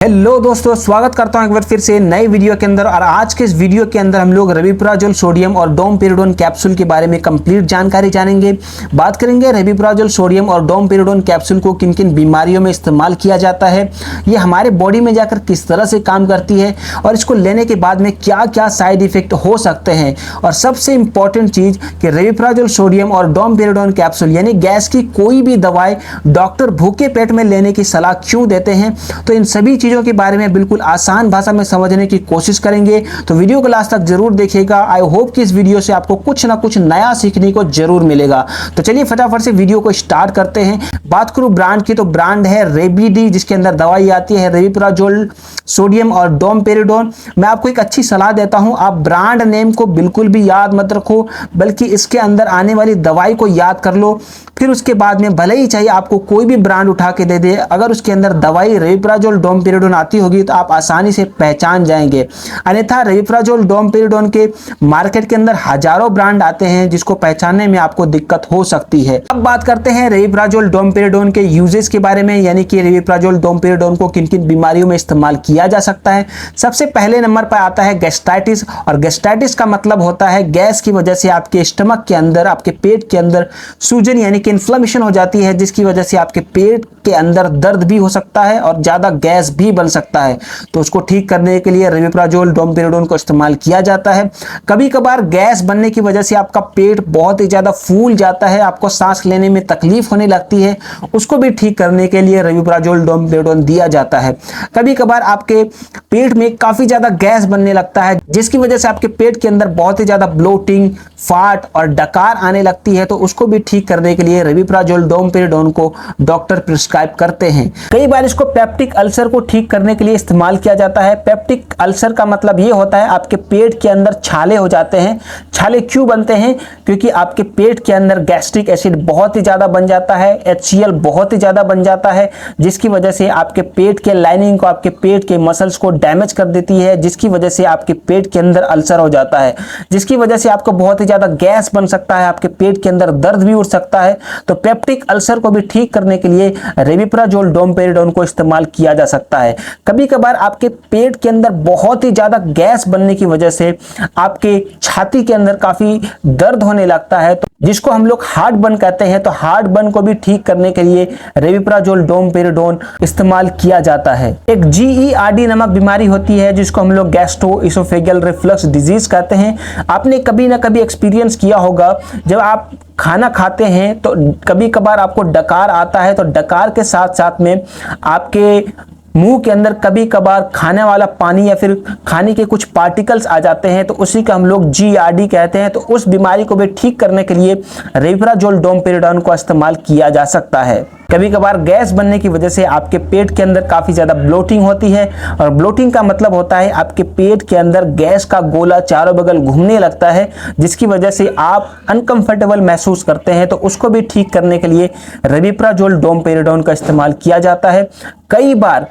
Hello दोस्तों, स्वागत करता हूं एक बार फिर से नए वीडियो के अंदर। और आज के इस वीडियो के अंदर हम लोग रविप्राजोल सोडियम और डोमपेरिडोन कैप्सूल के बारे में कंप्लीट जानकारी जानेंगे। बात करेंगे रविप्राजोल सोडियम और डोमपेरिडोन कैप्सूल को किन किन बीमारियों में इस्तेमाल किया जाता है, ये हमारे बॉडी में जाकर किस तरह से काम करती है और इसको लेने के बाद में क्या क्या साइड इफेक्ट हो सकते हैं। और सबसे इंपॉर्टेंट चीज कि रविप्राजोल सोडियम और डोमपेरिडोन कैप्सूल यानी गैस की कोई भी दवाई डॉक्टर भूखे पेट में लेने की सलाह क्यों देते हैं, तो इन सभी चीजों के बारे में बिल्कुल आसान भाषा में समझने की कोशिश करेंगे। तो वीडियो को लास्ट तक जरूर देखिएगा। आई होप कि इस वीडियो से आपको कुछ ना कुछ नया सीखने को जरूर मिलेगा। तो चलिए फटाफट से वीडियो को स्टार्ट करते हैं। बात करूं ब्रांड की, तो ब्रांड है रेबीडी, जिसके अंदर दवाई आती है रविप्राजोल सोडियम और डोमपेरिडोन। मैं आपको एक अच्छी सलाह देता हूं, आप ब्रांड नेम को बिल्कुल भी याद मत रखो, बल्कि इसके अंदर आने वाली दवाई को याद कर लो। फिर उसके बाद में भले ही चाहिए आपको कोई भी ब्रांड उठा के दे दे, अगर उसके अंदर दवाई रविप्राजोल डोमपेरिडोन आती होगी तो आप आसानी से पहचान जाएंगे। अन्यथा रविप्राजोल डोमपेरिडोन के मार्केट के अंदर हजारों ब्रांड आते हैं, जिसको पहचानने में आपको दिक्कत हो सकती है। अब बात करते हैं रविप्राजोल डोमपेरिडोन के यूजेस के बारे में, यानी कि रविप्राजोल डोमपेरिडोन को किन किन बीमारियों में इस्तेमाल किया जा सकता है। सबसे पहले नंबर पर आता है गैस्ट्राइटिस। और गैस्ट्राइटिस का मतलब होता है गैस की वजह से आपके स्टमक के अंदर, आपके पेट के अंदर सूजन यानी कि इन्फ्लेमेशन हो जाती है, जिसकी वजह से आपके पेट के अंदर दर्द भी हो सकता है और ज्यादा गैस भी बन सकता है। तो उसको ठीक करने के लिए रविप्राजोल डोमपेरिडोन को इस्तेमाल किया जाता है। कभी कभार गैस बनने की वजह से आपका पेट बहुत ही ज्यादा फूल जाता है, आपको सांस लेने में तकलीफ होने लगती है, उसको भी ठीक करने के लिए रविप्राजोल डोमपेरिडोन दिया जाता है। कभी कभार आपके पेट में काफी ज्यादा गैस बनने लगता है, जिसकी वजह से आपके पेट के अंदर बहुत ही ज्यादा ब्लोटिंग, फाट और डकार आने लगती है, तो उसको भी ठीक करने के लिए रविप्राजोल डोमपेरिडोन को डॉक्टर प्रिस्क्राइब करते हैं। कई बार इसको पेप्टिक अल्सर को ठीक करने के लिए इस्तेमाल किया जाता है। पेप्टिक अल्सर का मतलब ये होता है आपके पेट के अंदर छाले हो जाते हैं। छाले क्यों बनते हैं? क्योंकि आपके पेट के अंदर गैस्ट्रिक एसिड बहुत ही ज्यादा बन जाता है, HCl बहुत ही ज्यादा बन जाता है, जिसकी वजह से आपके पेट के लाइनिंग को, आपके पेट के मसल्स को डैमेज कर देती है, जिसकी वजह से आपके पेट के अंदर अल्सर हो जाता है, जिसकी वजह से आपको बहुत ही ज्यादा गैस बन सकता है, आपके पेट के अंदर दर्द भी उठ सकता है। तो पेप्टिक अल्सर को भी ठीक करने के लिए रविप्राजोल डोमपेरिडोन को इस्तेमाल किया जा सकता है। कभी कभार आपके पेट के अंदर बहुत ही ज्यादा गैस बनने की वजह से आपके छाती के अंदर काफी दर्द होने लगता है, तो जिसको हम लोग हार्ट बर्न कहते हैं, तो हार्ट बर्न को भी ठीक करने के लिए रविप्राजोल डोमपेरिडोन इस्तेमाल किया जाता है। एक GERD नामक बीमारी होती है, जिसको हम लोग गैस्ट्रो इसोफेगल रिफ्लक्स डिजीज कहते हैं। आपने कभी ना कभी एक्सपीरियंस किया होगा, जब आप खाना खाते हैं तो कभी कभार आपको डकार आता है, तो डकार के साथ साथ में आपके मुंह के अंदर कभी कभार खाने वाला पानी या फिर खाने के कुछ पार्टिकल्स आ जाते हैं, तो उसी का हम लोग GERD कहते हैं। तो उस बीमारी को भी ठीक करने के लिए रविप्राजोल डोमपेरिडोन को इस्तेमाल किया जा सकता है। कभी कभार गैस बनने की वजह से आपके पेट के अंदर काफी ज्यादा ब्लोटिंग होती है, और ब्लोटिंग का मतलब होता है आपके पेट के अंदर गैस का गोला चारों बगल घूमने लगता है, जिसकी वजह से आप अनकंफर्टेबल महसूस करते हैं। तो उसको भी ठीक करने के लिए रविप्राजोल डोमपेरिडोन का इस्तेमाल किया जाता है। कई बार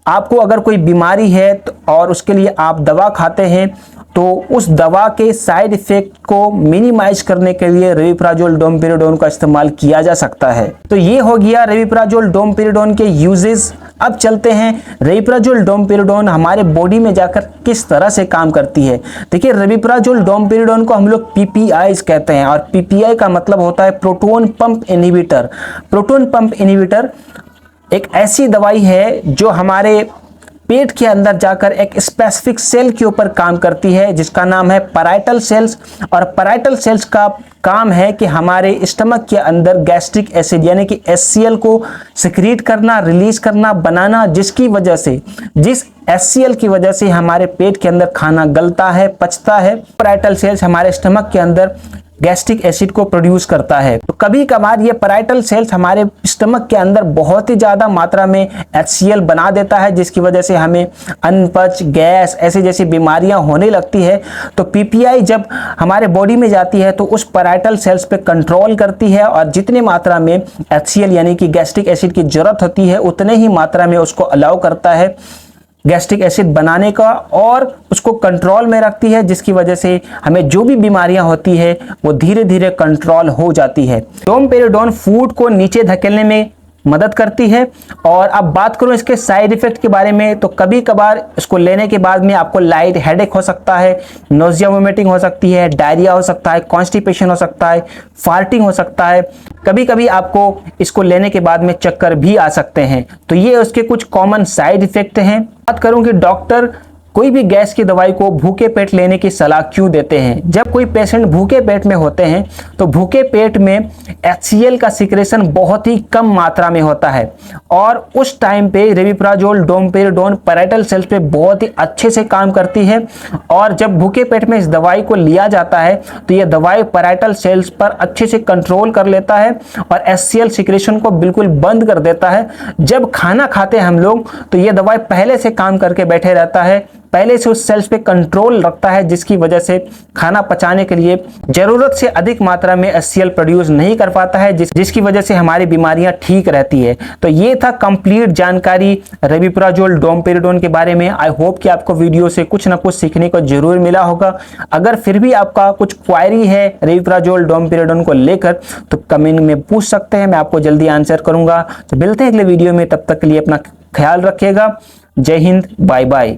आपको अगर कोई बीमारी है और उसके लिए आप दवा खाते हैं, तो उस दवा के साइड इफेक्ट को मिनिमाइज करने के लिए रविप्राजोल डोमपेरिडोन का इस्तेमाल किया जा सकता है। तो ये हो गया रविप्राजोल डोमपेरिडोन के यूजेस। अब चलते हैं रविप्राजोल डोमपेरिडोन हमारे बॉडी में जाकर किस तरह से काम करती है। देखिए, रविप्राजोल डोमपेरिडोन को हम लोग PPIs कहते हैं, और PPI का मतलब होता है proton pump inhibitor. Proton pump inhibitor एक ऐसी दवाई है जो हमारे पेट के अंदर जाकर एक स्पेसिफिक सेल के ऊपर काम करती है, जिसका नाम है पैराइटल सेल्स। और पैराइटल सेल्स का काम है कि हमारे स्टमक के अंदर गैस्ट्रिक एसिड यानी कि HCl को सिक्रीट करना, रिलीज करना, बनाना, जिसकी वजह से, जिस HCl की वजह से हमारे पेट के अंदर खाना गलता है, पचता है। पैराइटल सेल्स हमारे स्टमक के अंदर गैस्ट्रिक एसिड को प्रोड्यूस करता है। तो कभी कभार ये पैराइटल सेल्स हमारे स्टमक के अंदर बहुत ही ज्यादा मात्रा में HCl बना देता है, जिसकी वजह से हमें अनपच, गैस ऐसे जैसी बीमारियां होने लगती है। तो PPI जब हमारे बॉडी में जाती है तो उस पैराइटल सेल्स पे कंट्रोल करती है, और जितने मात्रा में HCl यानी कि गैस्ट्रिक एसिड की जरूरत होती है, उतने ही मात्रा में उसको अलाउ करता है गैस्ट्रिक एसिड बनाने का, और उसको कंट्रोल में रखती है, जिसकी वजह से हमें जो भी बीमारियां होती है वो धीरे धीरे कंट्रोल हो जाती है। डोमपेरिडोन फूड को नीचे धकेलने में मदद करती है। और अब बात करूं इसके साइड इफेक्ट के बारे में, तो कभी कभार इसको लेने के बाद में आपको लाइट हेडेक हो सकता है, नोजिया वोमिटिंग हो सकती है, डायरिया हो सकता है, कॉन्स्टिपेशन हो सकता है, फार्टिंग हो सकता है, कभी कभी आपको इसको लेने के बाद में चक्कर भी आ सकते हैं। तो ये उसके कुछ कॉमन साइड इफेक्ट हैं। बात करूं कि डॉक्टर कोई भी गैस की दवाई को भूखे पेट लेने की सलाह क्यों देते हैं। जब कोई पेशेंट भूखे पेट में होते हैं तो भूखे पेट में HCl का सिक्रेशन बहुत ही कम मात्रा में होता है और उस टाइम पे रेविप्राजोल डोमपेरिडोन पैराइटल सेल्स पे बहुत ही अच्छे से काम करती है। और जब भूखे पेट में इस दवाई को लिया जाता है तो यह दवाई पैराइटल सेल्स पर अच्छे से कंट्रोल कर लेता है और HCl सिक्रेशन को बिल्कुल बंद कर देता है। जब खाना खाते हैं हम लोग तो यह दवाई पहले से काम करके बैठे रहता है, पहले से उस सेल्स पे कंट्रोल रखता है, जिसकी वजह से खाना पचाने के लिए जरूरत से अधिक मात्रा में HCl प्रोड्यूस नहीं कर पाता है, जिसकी वजह से हमारी बीमारियां ठीक रहती है। तो ये था कंप्लीट जानकारी रेविप्राजोल डोमपेरिडोन के बारे में। आई होप कि आपको वीडियो से कुछ ना कुछ सीखने को जरूर मिला होगा। अगर फिर भी आपका कुछ क्वायरी है रेविप्राजोल डोमपेरिडोन को लेकर तो कमेंट में पूछ सकते हैं, मैं आपको जल्दी आंसर करूंगा। तो मिलते हैं अगले वीडियो में, तब तक के लिए अपना ख्याल रखिएगा। जय हिंद, बाय बाय।